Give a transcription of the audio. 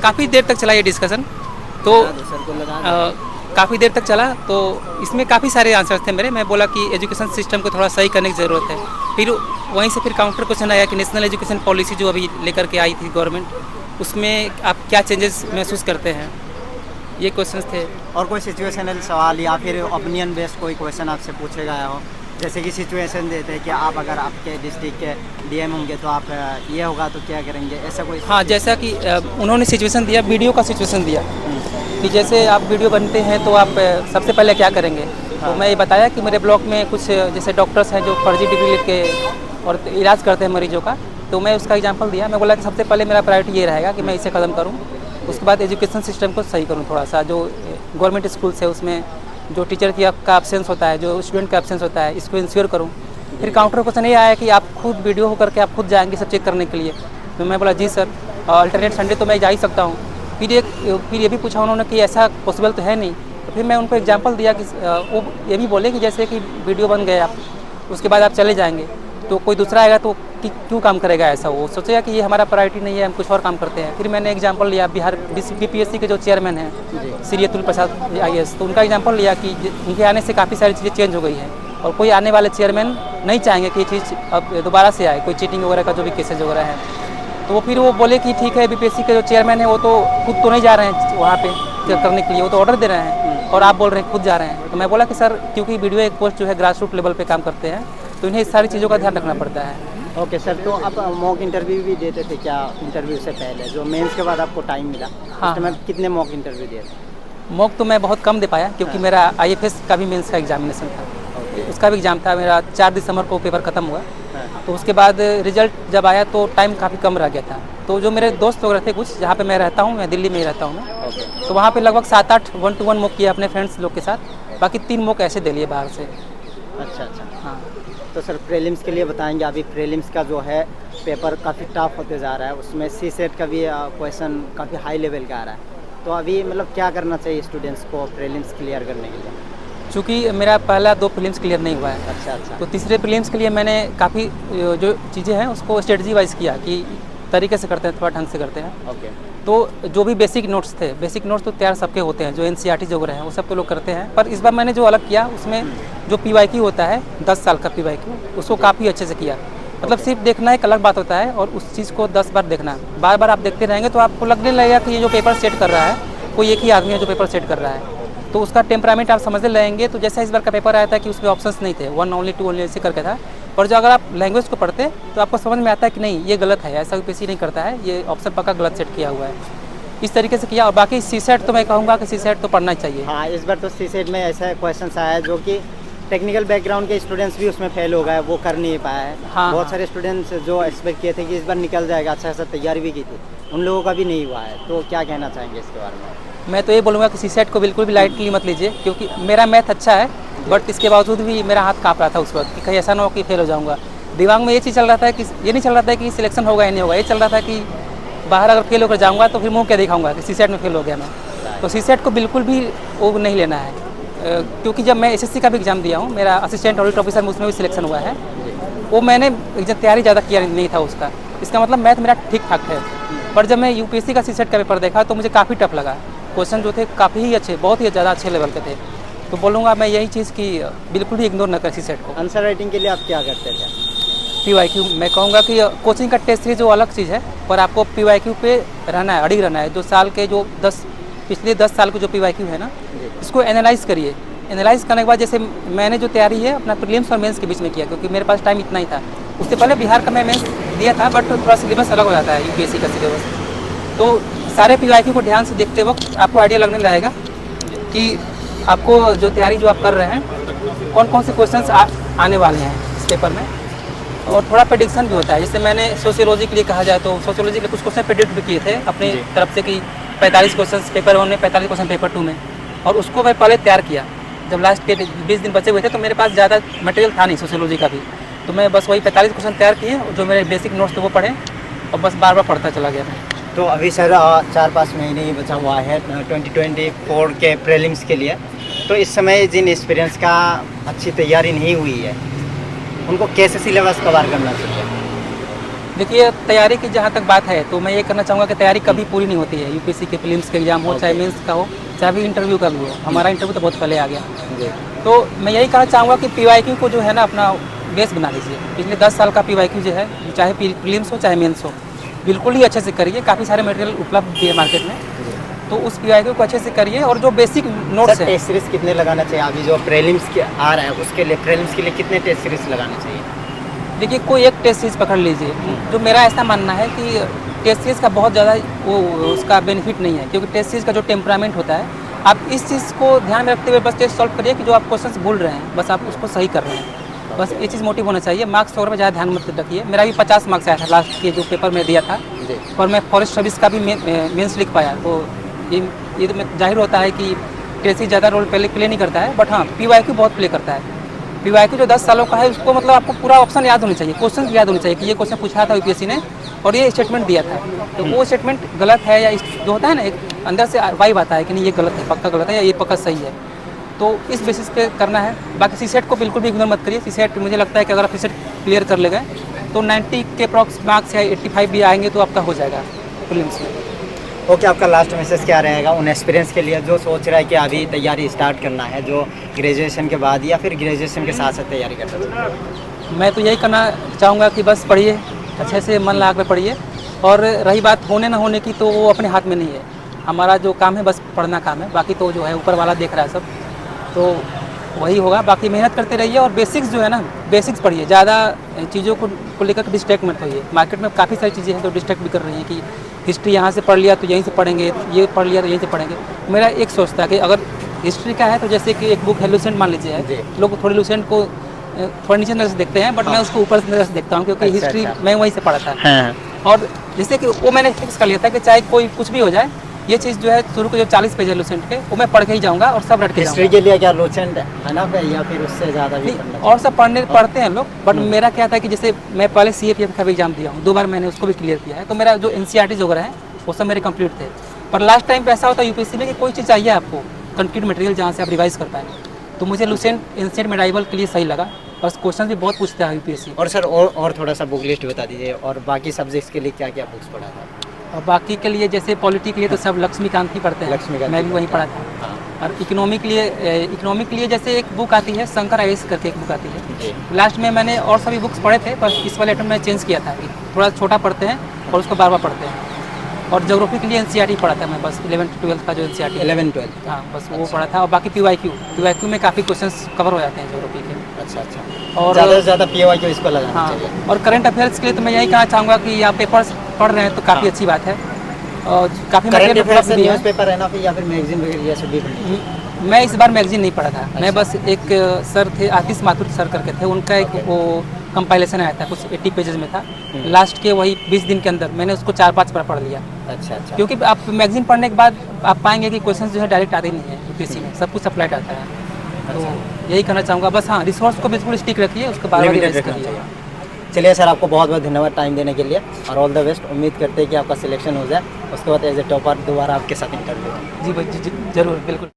काफ़ी देर तक चला ये डिस्कशन। तो काफ़ी देर तक चला, तो इसमें काफ़ी सारे आंसर्स थे मेरे। मैं बोला कि एजुकेशन सिस्टम को थोड़ा सही करने की ज़रूरत है। फिर वहीं से फिर काउंटर क्वेश्चन आया कि नेशनल एजुकेशन पॉलिसी जो अभी लेकर के आई थी गवर्नमेंट, उसमें आप क्या चेंजेस महसूस करते हैं, ये क्वेश्चंस थे। और कोई सिचुएशनल सवाल या फिर ओपिनियन बेस्ड कोई क्वेश्चन आपसे पूछे गया हो, जैसे कि सिचुएशन देते हैं कि आप अगर आपके डिस्ट्रिक्ट के डीएम होंगे तो आप ये होगा तो क्या करेंगे, ऐसा कोई? हाँ, जैसा कि उन्होंने सिचुएशन दिया, वीडियो का सिचुएशन दिया कि जैसे आप वीडियो बनते हैं तो आप सबसे पहले क्या करेंगे। तो मैं ये बताया कि मेरे ब्लॉक में कुछ जैसे डॉक्टर्स हैं जो फर्जी डिग्री लिख के और इलाज करते हैं मरीजों का, तो मैं उसका एग्जांपल दिया। मैं बोला कि सबसे पहले मेरा प्रायोरिटी ये रहेगा कि मैं इसे ख़त्म करूँ, उसके बाद एजुकेशन सिस्टम को सही करूँ थोड़ा सा। जो गवर्नमेंट स्कूल्स है उसमें जो टीचर का एब्सेंस होता है, जो स्टूडेंट का एब्सेंस होता है, इसको इंश्योर करूँ। फिर काउंटर क्वेश्चन ये आया कि आप खुद वीडियो हो करके आप खुद जाएंगे सब चेक करने के लिए। तो मैं बोला जी सर, अल्टरनेट संडे तो मैं जा ही सकता हूँ। फिर ये भी पूछा उन्होंने कि ऐसा पॉसिबल तो है नहीं। तो फिर मैं उनको एग्जांपल दिया कि वो ये भी बोले कि जैसे कि वीडियो बन गए आप, उसके बाद आप चले जाएंगे तो कोई दूसरा आएगा तो क्यों काम करेगा ऐसा। वो सोचेगा कि ये हमारा प्रायोरिटी नहीं है, हम कुछ और काम करते हैं। फिर मैंने एग्जांपल लिया बिहार बीपीएससी के जो चेयरमैन हैं श्री अतुल प्रसाद आईएएस, तो उनका एग्जांपल लिया कि उनके आने से काफ़ी सारी चीज़ें चेंज हो गई हैं और कोई आने वाले चेयरमैन नहीं चाहेंगे कि ये चीज़ अब दोबारा से आए, कोई चीटिंग वगैरह का जो भी केसेज वगैरह हैं। तो फिर वो बोले कि ठीक है, बीपीएससी के जो चेयरमैन है वो तो खुद तो नहीं जा रहे हैं वहाँ पे चेक करने के लिए, वो तो ऑर्डर दे रहे हैं और आप बोल रहे हैं खुद जा रहे हैं। तो मैं बोला कि सर, क्योंकि वीडियो एक पोस्ट जो है ग्रास रूट लेवल पे काम करते हैं, तो इन्हें इस सारी चीज़ों का ध्यान रखना पड़ता है। ओके सर, तो आप मॉक इंटरव्यू भी देते थे क्या इंटरव्यू से पहले, जो मेंस के बाद आपको टाइम मिला? हाँ, उस टाइम आप कितने मॉक इंटरव्यू दिए थे? मॉक तो मैं बहुत कम दे पाया क्योंकि मेरा आईएफएस का भी मेंस का एग्जामिनेशन था, उसका भी एग्ज़ाम था मेरा। 4 दिसंबर को पेपर ख़त्म हुआ, तो उसके बाद रिजल्ट जब आया तो टाइम काफ़ी कम रह गया था। तो जो मेरे दोस्त वगैरह थे कुछ, जहाँ पे मैं रहता हूँ, मैं दिल्ली में ही रहता हूँ मैं, तो वहाँ पे लगभग 7-8 1-to-1 मॉक किया अपने फ्रेंड्स लोग के साथ। बाकी 3 मॉक ऐसे दे लिए बाहर से। अच्छा अच्छा। हाँ, तो सर प्रीलिम्स के लिए बताएंगे, अभी प्रीलिम्स का जो है पेपर काफ़ी टफ होते जा रहा है, उसमें सी सेट का भी क्वेश्चन काफ़ी हाई लेवल का आ रहा है। तो अभी मतलब क्या करना चाहिए स्टूडेंट्स को प्रीलिम्स क्लियर करने के लिए? चूँकि मेरा पहला 2 प्रीलिम्स क्लियर नहीं हुआ है, अच्छा अच्छा। तो तीसरे प्रीलिम्स के लिए मैंने काफ़ी जो चीज़ें हैं उसको स्ट्रेटजी वाइज किया कि तरीके से करते हैं, थोड़ा ढंग से करते हैं। ओके। तो जो भी बेसिक नोट्स थे, बेसिक नोट्स तो तैयार सबके होते हैं, जो एनसीईआरटी जो रहे हैं वो सब तो लोग करते हैं। पर इस बार मैंने जो अलग किया उसमें जो पीवाईक्यू होता है 10 साल का पीवाईक्यू, उसको काफ़ी अच्छे से किया। मतलब सिर्फ देखना एक अलग बात होता है और उस चीज़ को 10 बार देखना, बार बार आप देखते रहेंगे तो आपको लगने लगेगा कि ये जो पेपर सेट कर रहा है कोई एक ही आदमी है जो पेपर सेट कर रहा है। तो उसका टेम्परामेंट आप समझते रहेंगे। तो जैसा इस बार का पेपर आया था कि उसमें ऑप्शंस नहीं थे, 1 ओनली 2 ओनली ऐसे करके था। पर जो अगर आप लैंग्वेज को पढ़ते तो आपको समझ में आता है कि नहीं, ये गलत है, ऐसा यूपीएससी नहीं करता है, ये ऑप्शन पक्का गलत सेट किया हुआ है। इस तरीके से किया। और बाकी सीसेट तो मैं कहूँगा कि सीसेट तो पढ़ना चाहिए। हाँ, इस बार तो सीसेट में ऐसा क्वेश्चन आया है जो कि टेक्निकल बैकग्राउंड के स्टूडेंट्स भी उसमें फेल हो गए, वो कर नहीं पाया है। हाँ, बहुत हाँ। सारे स्टूडेंट्स जो एक्सपेक्ट किए थे कि इस बार निकल जाएगा, अच्छा सा तैयारी भी की थी, उन लोगों का भी नहीं हुआ है। तो क्या कहना चाहेंगे इसके बारे में? मैं तो ये बोलूँगा कि सीसेट को बिल्कुल भी लाइटली मत लीजिए, क्योंकि मेरा मैथ अच्छा है, बट इसके बावजूद भी मेरा हाथ काँप रहा था उस वक्त कि कहीं ऐसा ना हो कि फेल हो जाऊँगा। दिमाग में ये चीज़ चल रहा था कि ये नहीं चल रहा था कि सिलेक्शन होगा या नहीं होगा, ये चल रहा था कि बाहर अगर फेल होकर जाऊँगा तो फिर मुँह क्या दिखाऊँगा कि सीसेट में फेल हो गया मैं। तो सीसेट को बिल्कुल भी वो नहीं लेना है, क्योंकि जब मैं एसएससी का भी एग्ज़ाम दिया हूँ, मेरा असिस्टेंट ऑडिट ऑफिसर में उसमें भी सिलेक्शन हुआ है, वो मैंने तैयारी ज़्यादा किया नहीं था उसका। इसका मतलब मैथ मेरा ठीक ठाक है। पर जब मैं यूपीएससी का सीसेट का पेपर देखा तो मुझे काफ़ी टफ लगा। क्वेश्चन जो थे काफ़ी ही अच्छे, बहुत ही ज़्यादा अच्छे लेवल के थे। तो बोलूँगा मैं यही चीज़ कि बिल्कुल भी इग्नोर न करें सीसेट को। आंसर राइटिंग के लिए आप क्या करते थे? पीवाईक्यू मैं कहूँगा कि कोचिंग का टेस्ट सीरीज जो अलग चीज़ है, पर आपको पीवाईक्यू पे रहना है, अड़िग रहना है। जो साल के जो पिछले 10 साल के जो पीवाईक्यू है ना, इसको एनालाइज़ करिए। एनालाइज़ करने के बाद जैसे मैंने जो तैयारी है अपना प्रीलिम्स और मेंस के बीच में किया, क्योंकि मेरे पास टाइम इतना ही था। उससे पहले बिहार का मैं मेंस दिया था, बट थोड़ा सिलेबस अलग हो जाता है यूपीएससी का सिलेबस। तो सारे पीवाईक्यू को ध्यान से देखते वक्त आपको आइडिया लगने लगेगा कि आपको जो तैयारी जो आप कर रहे हैं, कौन कौन से क्वेश्चंस आने वाले हैं इस पेपर में। और थोड़ा प्रेडिक्शन भी होता है। जैसे मैंने सोशियोलॉजी के लिए कहा जाए तो सोशियोलॉजी के कुछ क्वेश्चन प्रेडिक्ट भी किए थे अपनी तरफ से कि 45 क्वेश्चन पेपर 1 में, 45 क्वेश्चन पेपर 2 में, और उसको मैं पहले तैयार किया। जब लास्ट के 20 दिन बचे हुए थे तो मेरे पास ज़्यादा मटेरियल था नहीं सोशियोलॉजी का भी, तो मैं बस वही 45 क्वेश्चन तैयार किए, जो मेरे बेसिक नोट्स थे वो पढ़े और बस बार बार पढ़ता चला गया मैं। तो अभी सर 4-5 महीने ही बचा हुआ है 2024 के प्रीलिम्स के लिए। तो इस समय जिन एस्पिरेंट्स का अच्छी तैयारी नहीं हुई है, उनको कैसे सिलेबस कवर करना चाहिए? देखिए, तैयारी की जहाँ तक बात है तो मैं ये करना चाहूँगा कि तैयारी कभी पूरी नहीं होती है। यूपीएससी के प्रीलिम्स के एग्जाम हो, चाहे मेंस का हो, चाहे भी इंटरव्यू का भी हो। हमारा इंटरव्यू तो बहुत पहले आ गया। जी तो मैं यही कहना चाहूँगा कि पीवाईक्यू को जो है ना अपना बेस बना लीजिए। पिछले 10 साल का पीवाईक्यू जो है, चाहे प्रीलिम्स हो चाहे मेंस हो, बिल्कुल ही अच्छे से करिए। काफ़ी सारे मटेरियल उपलब्ध भी है मार्केट में, तो उस पीवाईक्यू को अच्छे से करिए। और जो बेसिक नोट्स सर है, टेस्ट सीरीज कितने लगाना चाहिए? अभी जो प्रीलिम्स के आ रहा है उसके लिए, प्रीलिम्स के लिए कितने टेस्ट सीरीज लगाना चाहिए? देखिए कोई एक टेस्ट सीरीज पकड़ लीजिए। जो मेरा ऐसा मानना है कि टेस्ट सीरीज का बहुत ज़्यादा वो उसका बेनिफिट नहीं है, क्योंकि टेस्ट सीरीज का जो टेम्परामेंट होता है, आप इस चीज़ को ध्यान में रखते हुए बस टेस्ट सॉल्व करिए कि जो आप क्वेश्चंस भूल रहे हैं बस आप उसको सही कर रहे हैं। बस ये चीज़ मोटिव होना चाहिए। मार्क्स वगैरह में ज़्यादा ध्यान मत रखिए। मेरा भी 50 मार्क्स आया था लास्ट के जो पेपर में दिया था, जी और मैं फॉरेस्ट सर्विस का भी मेंस लिख पाया। तो ये तो जाहिर होता है कि टेस्ट सीरीज ज़्यादा रोल प्ले नहीं करता है, बट हाँ पीवाईक्यू बहुत प्ले करता है। पीवाईक्यू जो 10 सालों का है उसको मतलब आपको पूरा ऑप्शन याद होनी चाहिए, क्वेश्चन याद होनी चाहिए कि ये क्वेश्चन पूछा था यूपीएससी ने और ये स्टेटमेंट दिया था। तो वो स्टेटमेंट गलत है या जो होता है ना, एक अंदर से वाइब आता है कि नहीं ये गलत है, पक्का गलत है, या ये पक्का सही है। तो इस बेसिस पे करना है। बाकी सीसेट को बिल्कुल भी इग्नोर मत करिए। सीसेट मुझे लगता है कि अगर आप सीसेट क्लियर कर ले गए तो 90 के अप्रॉक्स मार्क्स या 85 भी आएंगे तो आपका हो जाएगा प्रीलिम्स में। ओके, आपका लास्ट मैसेज क्या रहेगा उन एक्सपीरियंस के लिए जो सोच रहा है कि अभी तैयारी स्टार्ट करना है, जो ग्रेजुएशन के बाद या फिर ग्रेजुएशन के साथ साथ तैयारी करता है? मैं तो यही करना चाहूँगा कि बस पढ़िए, अच्छे से मन लगा कर पढ़िए। और रही बात होने ना होने की, तो वो अपने हाथ में नहीं है। हमारा जो काम है बस पढ़ना काम है, बाकी तो जो है ऊपर वाला देख रहा है सब, तो वही होगा। बाकी मेहनत करते रहिए और बेसिक्स जो है ना, बेसिक्स पढ़िए। ज़्यादा चीज़ों को लेकर डिस्ट्रैक्ट मत होइए। मार्केट में काफ़ी सारी चीज़ें हैं जो डिस्ट्रैक्ट भी कर रही हैं कि हिस्ट्री यहाँ से पढ़ लिया तो यहीं से पढ़ेंगे, ये पढ़ लिया तो यहीं से पढ़ेंगे। मेरा एक सोच था कि अगर हिस्ट्री का है तो जैसे कि एक बुक है लुसेंट मान लीजिए है, जी। लोग थोड़े लुसेंट को थोड़ा नीचे नज़र से देखते हैं, बट मैं उसको ऊपर से नज़र से देखता हूँ, क्योंकि अच्छा, हिस्ट्री अच्छा। मैं वहीं से पढ़ा था। हाँ और जैसे कि वो मैंने फिक्स कर लिया था कि चाहे कोई कुछ भी हो जाए, ये चीज़ जो है शुरू के जो 40 पेज है लुसेंट के, वो मैं पढ़ के ही जाऊँगा और सब रट के हिस्ट्री जाऊँगा। के लिए क्या लुसेंट है ना या फिर उससे ज़्यादा भी पढ़ना नहीं, और सब पढ़ते हैं लोग, बट मेरा क्या था कि जैसे मैं पहले CAPF का भी एग्जाम दिया हूँ, 2 बार मैंने उसको भी क्लियर किया है। तो मेरा जो NCERT वगैरह है वो सब मेरे कंप्लीट थे। पर लास्ट टाइम पे ऐसा होता है यूपीएससी में कि कोई चीज़ चाहिए आपको कंक्रीट मटेरियल जहाँ से आप रिवाइज कर पाएँ। तो मुझे लुसेंट एंशिएंट मेडाइवल के लिए सही लगा, और क्वेश्चन भी बहुत पूछता है यूपीएससी। और सर और थोड़ा सा बुक लिस्ट बता दीजिए, और बाकी सब्जेक्ट्स के लिए क्या क्या बुक्स पढ़ा था? और बाकी के लिए जैसे पॉलिटी के लिए तो सब लक्ष्मीकांत ही पढ़ते हैं, लक्ष्मीकांत मैं भी वहीं पढ़ा था। हाँ और इकोनॉमी के लिए जैसे एक बुक आती है शंकर IAS करके एक बुक आती है। जी लास्ट में मैंने और सभी बुक्स पढ़े थे, पर इस वाले अटेम्प्ट में चेंज किया था कि थोड़ा छोटा पढ़ते हैं और उसको बार बार पढ़ते हैं। और ज्योग्राफी के लिए NCERT पढ़ा था मैं, बस 11th-12th का जो NCERT 11-12 हाँ बस वो पढ़ा था। और बाकी PYQ में काफ़ी क्वेश्चंस कवर हो जाते हैं ज्योग्राफी के। अच्छा अच्छा, और ज़्यादा से ज़्यादा PYQ इसको लगाना हाँ, चाहिए। और करंट अफेयर्स के लिए तो मैं यही कहना चाहूँगा कि आप पेपर्स पढ़ रहे हैं तो काफ़ी अच्छी बात है, और काफ़ी करंट मटेरियल अफेयर्स उपलब्ध भी है। न्यूज़पेपर है ना फिर, या फिर मैगजीन वगैरह ये सब भी पढ़नी है? मैं इस बार मैगजीन नहीं पढ़ा था। मैं अच्छा। बस एक सर थे आतिश माथुर सर करके थे, उनका एक वो कंपाइलेशन आया था, कुछ 80 पेजेस में था। लास्ट के वही 20 दिन के अंदर मैंने उसको 4-5 बार पढ़ लिया। अच्छा अच्छा, क्योंकि आप मैगजीन पढ़ने के बाद आप पाएंगे कि क्वेश्चन जो है डायरेक्ट आते नहीं है यूपीएससी में, सब कुछ अप्लाइड आता है। तो यही कहना चाहूँगा बस। हाँ, रिसोर्स को बिल्कुल स्टिक रखिए, उसको बार बार Limited रिवाइज रखना करिए। चाहिए। चलिए सर, आपको बहुत बहुत धन्यवाद टाइम देने के लिए, और ऑल द बेस्ट। उम्मीद करते हैं कि आपका सिलेक्शन हो जाए, उसके बाद एज ए टॉपर दोबारा आपके साथ इंटरव्यू। जी भाई, जी जरूर, बिल्कुल।